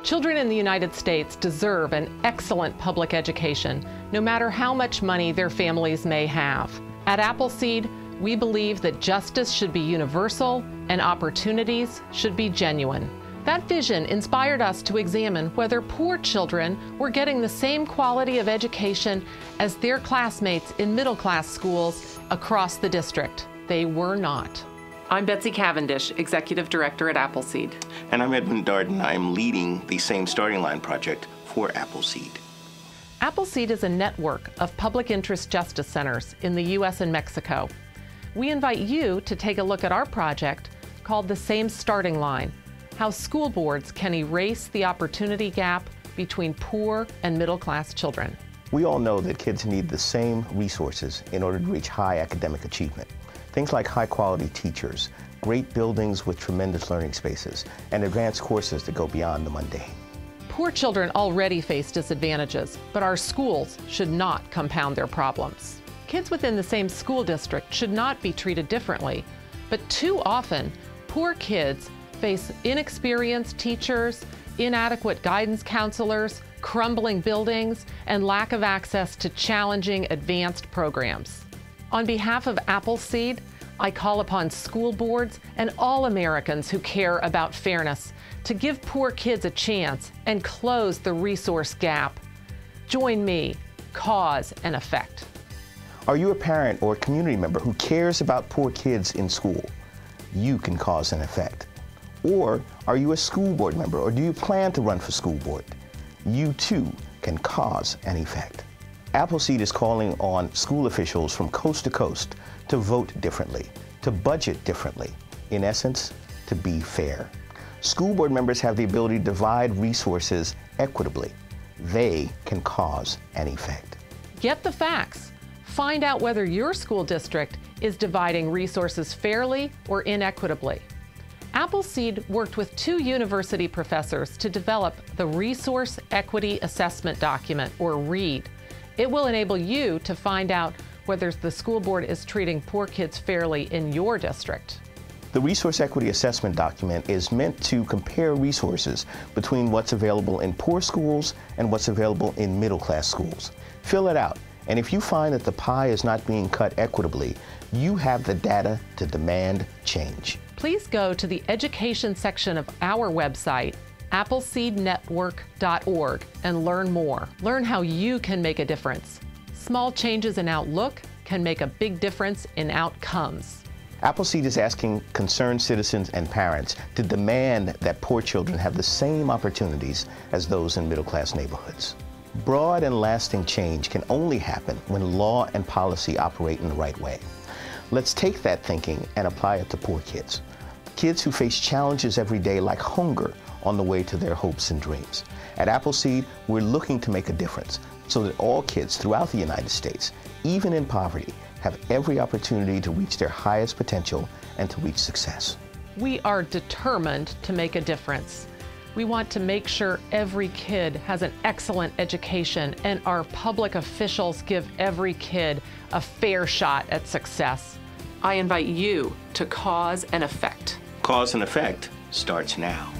Children in the United States deserve an excellent public education, no matter how much money their families may have. At Appleseed, we believe that justice should be universal and opportunities should be genuine. That vision inspired us to examine whether poor children were getting the same quality of education as their classmates in middle-class schools across the district. They were not. I'm Betsy Cavendish, Executive Director at Appleseed. And I'm Edwin Darden. I'm leading the Same Starting Line project for Appleseed. Appleseed is a network of public interest justice centers in the U.S. and Mexico. We invite you to take a look at our project called the Same Starting Line, how school boards can erase the opportunity gap between poor and middle-class children. We all know that kids need the same resources in order to reach high academic achievement. Things like high-quality teachers, great buildings with tremendous learning spaces, and advanced courses that go beyond the mundane. Poor children already face disadvantages, but our schools should not compound their problems. Kids within the same school district should not be treated differently, but too often, poor kids face inexperienced teachers, inadequate guidance counselors, crumbling buildings, and lack of access to challenging advanced programs. On behalf of Appleseed, I call upon school boards and all Americans who care about fairness to give poor kids a chance and close the resource gap. Join me, cause and effect. Are you a parent or a community member who cares about poor kids in school? You can cause an effect. Or are you a school board member, or do you plan to run for school board? You too can cause an effect. Appleseed is calling on school officials from coast to coast to vote differently, to budget differently, in essence, to be fair. School board members have the ability to divide resources equitably. They can cause an effect. Get the facts. Find out whether your school district is dividing resources fairly or inequitably. Appleseed worked with 2 university professors to develop the Resource Equity Assessment Document, or READ. It will enable you to find out whether the school board is treating poor kids fairly in your district. The Resource Equity Assessment Document is meant to compare resources between what's available in poor schools and what's available in middle-class schools. Fill it out, and if you find that the pie is not being cut equitably, you have the data to demand change. Please go to the education section of our website, appleseednetwork.org, and learn more. Learn how you can make a difference. Small changes in outlook can make a big difference in outcomes. Appleseed is asking concerned citizens and parents to demand that poor children have the same opportunities as those in middle-class neighborhoods. Broad and lasting change can only happen when law and policy operate in the right way. Let's take that thinking and apply it to poor kids. Kids who face challenges every day like hunger on the way to their hopes and dreams. At Appleseed, we're looking to make a difference so that all kids throughout the United States, even in poverty, have every opportunity to reach their highest potential and to reach success. We are determined to make a difference. We want to make sure every kid has an excellent education, and our public officials give every kid a fair shot at success. I invite you to cause an effect. Cause and effect starts now.